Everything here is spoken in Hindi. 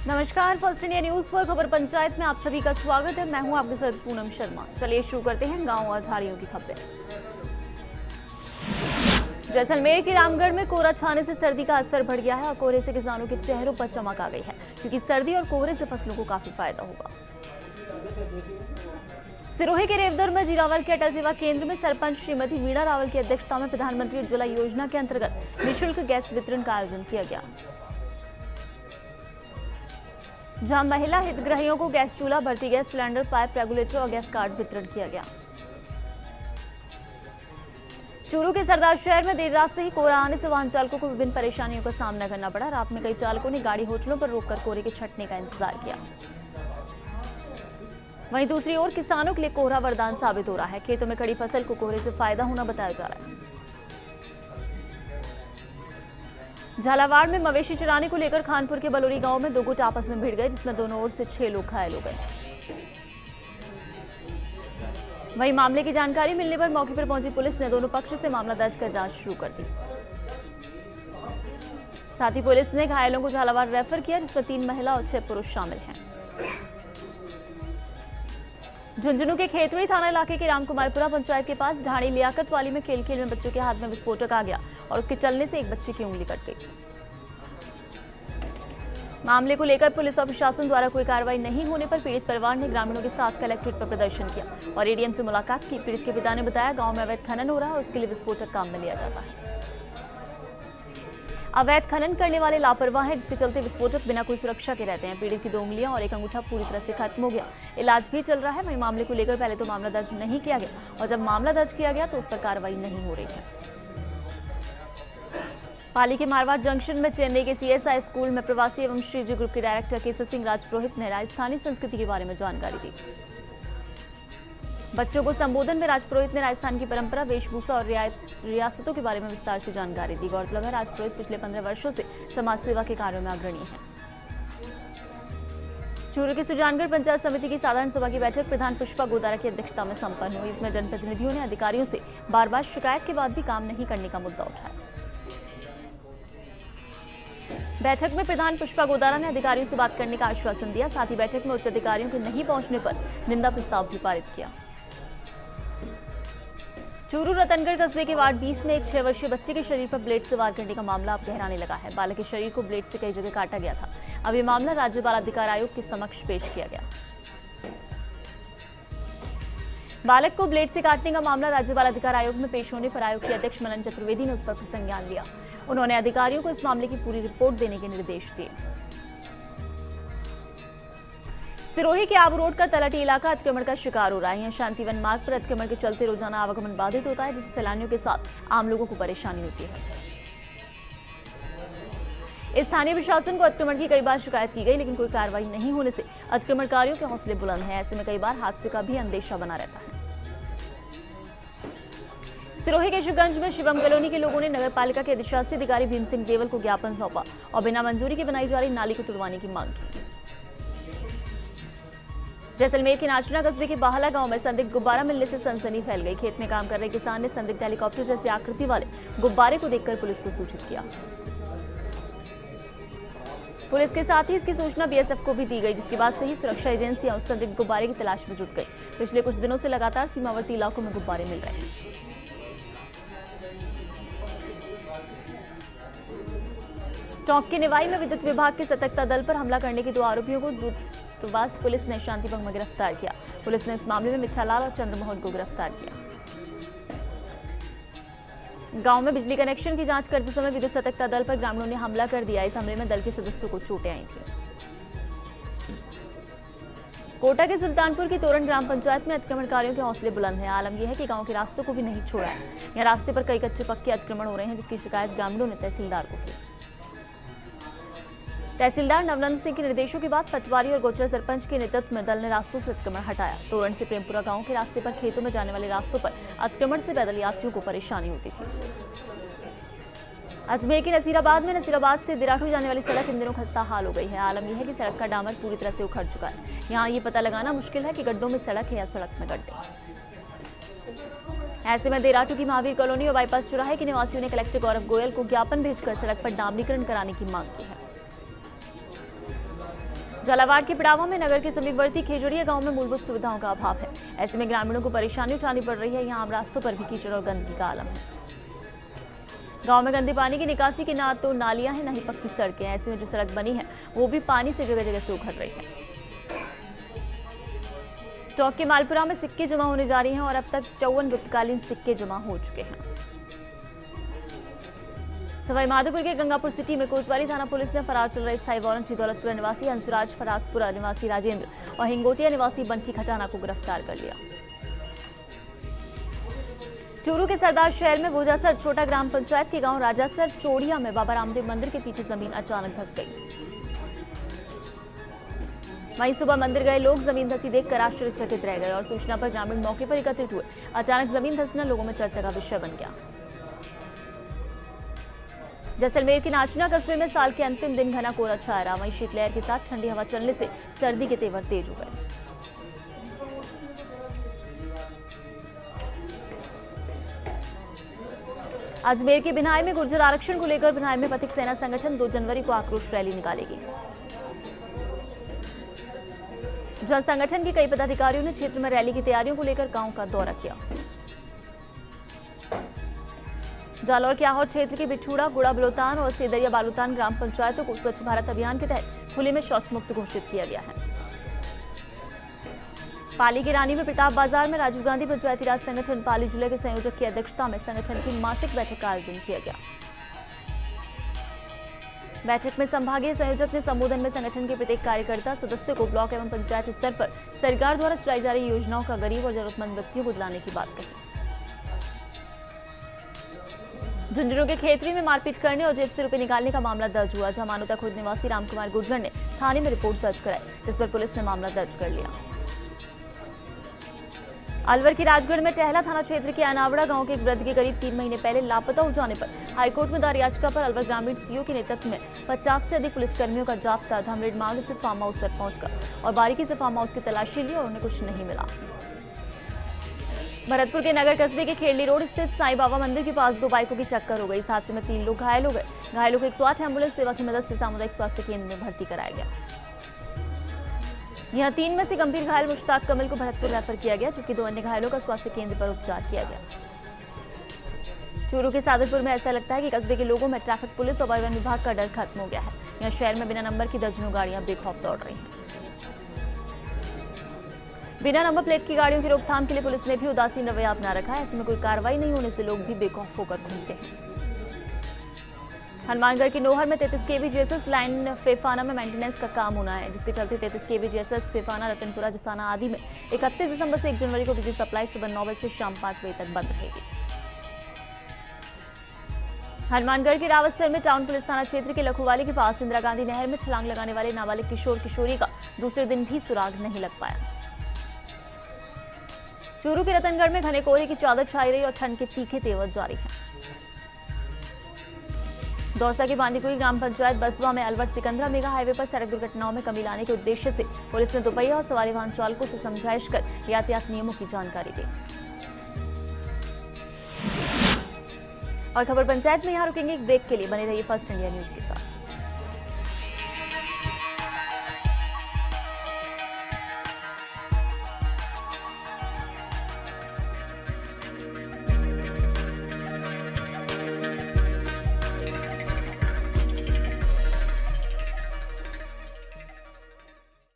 नमस्कार, फर्स्ट इंडिया न्यूज पर खबर पंचायत में आप सभी का स्वागत है। मैं हूं आपके साथ पूनम शर्मा। चलिए शुरू करते हैं गांव और झाड़ियों की खबरें। जैसलमेर के रामगढ़ में कोहरा छाने से सर्दी का असर बढ़ गया है और कोहरे से किसानों के चेहरों पर चमक आ गई है, क्योंकि सर्दी और कोहरे से फसलों को काफी फायदा होगा। सिरोही के रेवदर में जीरावल के अटल सेवा केंद्र में सरपंच श्रीमती वीणा रावल की अध्यक्षता में प्रधानमंत्री उज्ज्वला योजना के अंतर्गत निःशुल्क गैस वितरण का आयोजन किया गया, जहां महिला हितग्राहियों को गैस चूल्हा, भर्ती गैस सिलेंडर, पाइप, रेगुलेटर और गैस कार्ड वितरण किया गया। चूरू के सरदार शहर में देर रात से ही कोहरा आने से वाहन चालकों को विभिन्न परेशानियों का सामना करना पड़ा। रात में कई चालकों ने गाड़ी होटलों पर रोककर कोहरे के छंटने का इंतजार किया। वहीं दूसरी ओर किसानों के लिए कोहरा वरदान साबित हो रहा है। खेतों में खड़ी फसल को कोहरे से फायदा होना बताया जा रहा है। झालावाड़ में मवेशी चराने को लेकर खानपुर के बलोरी गांव में दो गुट आपस में भिड़ गए, जिसमें दोनों ओर से 6 लोग घायल हो गए। वहीं मामले की जानकारी मिलने पर मौके पर पहुंची पुलिस ने दोनों पक्ष से मामला दर्ज कर जांच शुरू कर दी। साथ ही पुलिस ने घायलों को झालावाड़ रेफर किया, जिसमें 3 महिला और 6 पुरुष शामिल हैं। झुंझुनू के खेतड़ी थाना इलाके के रामकुमारपुरा पंचायत के पास ढाणी लियाकत वाली में खेल में बच्चों के हाथ में विस्फोटक आ गया और उसके चलने से एक बच्चे की उंगली कट गई। मामले को लेकर पुलिस और प्रशासन द्वारा कोई कार्रवाई नहीं होने पर पीड़ित परिवार ने ग्रामीणों के साथ कलेक्ट्रेट पर प्रदर्शन किया और एडीएम से मुलाकात की। पीड़ित के पिता ने बताया, गांव में अवैध खनन हो रहा है और उसके लिए विस्फोटक काम में लिया जाता है। अवैध खनन करने वाले लापरवाह हैं, जिसके चलते विस्फोटक बिना कोई सुरक्षा के रहते हैं। पीड़ित की 2 उंगलियां और एक अंगूठा पूरी तरह से खत्म हो गया। इलाज भी चल रहा है। वहीं मामले को लेकर पहले तो मामला दर्ज नहीं किया गया और जब मामला दर्ज किया गया तो उस पर कार्रवाई नहीं हो रही है। पाली के मारवाड़ जंक्शन में चेन्नई के सीएसआई स्कूल में प्रवासी एवं श्रीजी ग्रुप के डायरेक्टर केसर सिंह राजपुरोहित ने राजस्थानी संस्कृति के बारे में जानकारी दी। बच्चों को संबोधन में राजपुरोहित ने राजस्थान की परंपरा, वेशभूषा और रियासतों के बारे में विस्तार से जानकारी दी। गौरतलब है, राजपुरोहित पिछले 15 वर्षों से समाज सेवा के कार्यों में अग्रणी है। चूरू की सुजानगढ़ पंचायत समिति की साधारण सभा की बैठक प्रधान पुष्पा गोदारा की अध्यक्षता में संपन्न हुई। इसमें जनप्रतिनिधियों ने अधिकारियों से बार बार शिकायत के बाद भी काम नहीं करने का मुद्दा उठाया। बैठक में प्रधान पुष्पा गोदारा ने अधिकारियों से बात करने का आश्वासन दिया। साथ ही बैठक में उच्च अधिकारियों के नहीं पहुंचने पर निंदा प्रस्ताव भी पारित किया। चूरू रतनगढ़ कस्बे के वार्ड 20 में एक 6 वर्षीय बच्चे के शरीर पर ब्लेड से वार करने का मामला अब गहराने लगा है। बालक के शरीर को ब्लेड से कई जगह काटा गया था। अब ये मामला राज्य बाल अधिकार आयोग के समक्ष पेश किया गया। बालक को ब्लेड से काटने का मामला राज्य बाल अधिकार आयोग में पेश होने पर आयोग के अध्यक्ष मनन चतुर्वेदी ने उस पर संज्ञान लिया। उन्होंने अधिकारियों को इस मामले की पूरी रिपोर्ट देने के निर्देश दिए। सिरोही के आबू रोड का तलहटी इलाका अतिक्रमण का शिकार हो रहा है। यहाँ शांतिवन मार्ग पर अतिक्रमण के चलते रोजाना आवागमन बाधित होता है, जिससे सैलानियों के साथ आम लोगों को परेशानी होती है। स्थानीय प्रशासन को अतिक्रमण की कई बार शिकायत की गई, लेकिन कोई कार्रवाई नहीं होने से अतिक्रमणकारियों के हौसले बुलंद हैं। ऐसे में कई बार हादसे का भी अंदेशा बना रहता है। सिरोही के शिवगंज में शिवम कॉलोनी के लोगों ने नगर पालिका के अधिशासी अधिकारी भीम सिंह देवल को ज्ञापन सौंपा और बिना मंजूरी के बनाई जा रही नाली को तुड़वाने की मांग की। जैसलमेर के नाचना कस्बे के बाहला गांव में संदिग्ध गुब्बारा मिलने से सनसनी फैल गई। खेत में काम कर रहे किसान ने संदिग्ध हेलीकॉप्टर जैसी आकृति वाले गुब्बारे को देखकर पुलिस को सूचित किया। पुलिस के साथ ही इसकी सूचना बीएसएफ को भी दी गई, जिसके बाद से ही सुरक्षा एजेंसियां उस संदिग्ध गुब्बारे की तलाश में जुट गई। पिछले कुछ दिनों से लगातार सीमावर्ती इलाकों में गुब्बारे मिल रहे हैं। टोंक के निवाई में विद्युत विभाग के सतर्कता दल पर हमला करने के 2 आरोपियों को दूतावास पुलिस ने शांतिभंग में गिरफ्तार किया। पुलिस ने इस मामले में मिच्छालाल और चंद्रमोहन को गिरफ्तार किया। गांव में बिजली कनेक्शन की जांच करते समय विद्युत सतर्कता दल पर ग्रामीणों ने हमला कर दिया। इस हमले में दल के सदस्यों को चोटें आई थी। कोटा के सुल्तानपुर की तोरण ग्राम पंचायत में अतिक्रमणकारियों के हौसले बुलंद हैं। आलम यह है कि गांव के रास्तों को भी नहीं छोड़ा है। यहाँ रास्ते पर कई कच्चे पक्के अतिक्रमण हो रहे हैं, जिसकी शिकायत ग्रामीणों ने तहसीलदार को की। तहसीलदार नवनंद सिंह के निर्देशों के बाद पटवारी और गोचर सरपंच के नेतृत्व में दल ने रास्तों से अतिक्रमण हटाया। तोरण से प्रेमपुरा गांव के रास्ते पर खेतों में जाने वाले रास्तों पर अतिक्रमण से पैदल यात्रियों को परेशानी होती थी। अजमेर के नसीराबाद में नसीराबाद से दिराठू जाने वाली सड़क इन दिनों खस्ता हाल हो गई है। आलम यह है कि सड़क का डामर पूरी तरह से उखड़ चुका है। यहाँ ये पता लगाना मुश्किल है कि गड्ढों में सड़क है या सड़क में गड्ढे। ऐसे में दिराठू की महावीर कॉलोनी और बाईपास चौराहे के निवासियों ने कलेक्टर गौरव गोयल को ज्ञापन भेजकर सड़क पर डामरीकरण कराने की मांग की है। झालावाड़ के पिड़ावा में नगर के समीपवर्ती खेजड़िया गांव में मूलभूत सुविधाओं का अभाव है। ऐसे में ग्रामीणों को परेशानी उठानी पड़ रही है। यहाँ आम रास्तों पर भी कीचड़ और गंदगी का आलम है। गांव में गंदे पानी की निकासी की ना तो नालियां हैं, न ही पक्की सड़कें। ऐसे में जो सड़क बनी है वो भी पानी से जगह जगह से उखड़ रही है। टोंक के मालपुरा में सिक्के जमा होने जा रही हैं और अब तक 54 गुप्तकालीन सिक्के जमा हो चुके हैं। सवाईमाधोपुर के गंगापुर सिटी में कोतवाली थाना पुलिस ने फरार चल रहे स्थायी वारंटी दौलतपुरा निवासी हंसराज, फरासपुरा निवासी राजेंद्र और हिंगोटिया निवासी बंटी खटाना को गिरफ्तार कर लिया। चूरू के सरदार शहर में बोजासर छोटा ग्राम पंचायत के गांव राजासर चोड़िया में बाबा रामदेव मंदिर के पीछे जमीन अचानक धंस गई। वहीं सुबह मंदिर गए लोग जमीन धंसी देखकर आश्चर्यचकित रह गए और सूचना पर ग्रामीण मौके पर एकत्रित हुए। अचानक जमीन धंसना लोगों में चर्चा का विषय बन गया। जैसलमेर के नाचना कस्बे में साल के अंतिम दिन घना कोहरा छाया रहा। वहीं शीतलहर के साथ ठंडी हवा चलने से सर्दी के तेवर तेज हो गए। अजमेर के बिनाई में गुर्जर आरक्षण को लेकर बिनाई में पथिक सेना संगठन 2 जनवरी को आक्रोश रैली निकालेगी। जल संगठन के कई पदाधिकारियों ने क्षेत्र में रैली की तैयारियों को लेकर गांव का दौरा किया। जालौर के आहोर क्षेत्र के बिठूड़ा, गुड़ा बलोतान और सेदरिया बालूतान ग्राम पंचायतों को स्वच्छ भारत अभियान के तहत खुले में शौच मुक्त घोषित किया गया है। पाली की रानी में प्रताप बाजार में राजीव गांधी पंचायती राज संगठन पाली जिले के संयोजक की अध्यक्षता में संगठन की मासिक बैठक का आयोजन किया गया। बैठक में संभागीय संयोजक ने संबोधन में संगठन के प्रत्येक कार्यकर्ता सदस्य को ब्लॉक एवं पंचायत स्तर पर सरकार द्वारा चलाई जा रही योजनाओं का गरीब और जरूरतमंद व्यक्तियों को दिलाने की बात कही। झुंझुनू के खेतरी में मारपीट करने और जेब से रुपए निकालने का मामला दर्ज हुआ, जहां मानोता खुर्द निवासी रामकुमार गुर्जर ने थाने में रिपोर्ट दर्ज कराई, जिस पर पुलिस ने मामला दर्ज कर लिया। अलवर की राजगढ़ में टहला थाना क्षेत्र के अनावड़ा गांव के एक वृद्ध के करीब 3 महीने पहले लापता हो जाने पर हाईकोर्ट में दायर याचिका पर अलवर ग्रामीण सीओ के नेतृत्व में 50 से अधिक पुलिसकर्मियों का जाब्ता धामरेड मार्ग स्थित फार्म हाउस पर पहुंचकर और बारीकी से फार्म हाउस की तलाशी ली और उन्हें कुछ नहीं मिला। भरतपुर के नगर कस्बे के खेड़ली रोड स्थित साईं बाबा मंदिर के पास 2 बाइकों की टक्कर हो गई। इस हादसे में 3 लोग घायल हो गए। घायलों को 108 एम्बुलेंस सेवा की मदद से सामुदायिक स्वास्थ्य केंद्र में भर्ती कराया गया। यहां 3 में से गंभीर घायल मुश्ताक कमल को भरतपुर रेफर किया गया, जबकि 2 अन्य घायलों का स्वास्थ्य केंद्र पर उपचार किया गया। चूरू के सादतपुर में ऐसा लगता है कि कस्बे के लोगों में ट्रैफिक पुलिस और परिवहन विभाग का डर खत्म हो गया है। यहाँ शहर में बिना नंबर की दर्जनों गाड़ियां बेखौफ दौड़ रही हैं। बिना नंबर प्लेट की गाड़ियों की रोकथाम के लिए पुलिस ने भी उदासीन रवैया अपना रखा है। ऐसे में कोई कार्रवाई नहीं होने से लोग भी बेखौफ होकर घूमते हैं। हनुमानगढ़ के नोहर में 33 केवी जीएसएस लाइन फेफाना में मेंटेनेंस का काम होना है, जिसके चलते 33 केवी जीएसएस फेफाना, रतनपुरा, जसाना आदि में 31 दिसंबर से 1 जनवरी को बिजली सप्लाई सुबह 9 बजे से शाम 5 बजे तक बंद रहेगी। हनुमानगढ़ के रावतसर में टाउन पुलिस थाना क्षेत्र के लखुवाली के पास इंदिरा गांधी नहर में छलांग लगाने वाले नाबालिग किशोर किशोरी का दूसरे दिन भी सुराग नहीं लग पाया। चूरू के रतनगढ़ में घने कोहरे की चादर छाई रही और ठंड के तीखे तेवर जारी है। दौसा के बांदीकुई ग्राम पंचायत बसवा में अलवर सिकंदरा मेगा हाईवे पर सड़क दुर्घटनाओं में कमी लाने के उद्देश्य से पुलिस ने दोपहिया और सवारी वाहन चालकों से समझाइश कर यातायात नियमों की जानकारी दी। और खबर पंचायत में यहाँ रुकेंगे एक ब्रेक के लिए। बने रहिए फर्स्ट इंडिया न्यूज के साथ।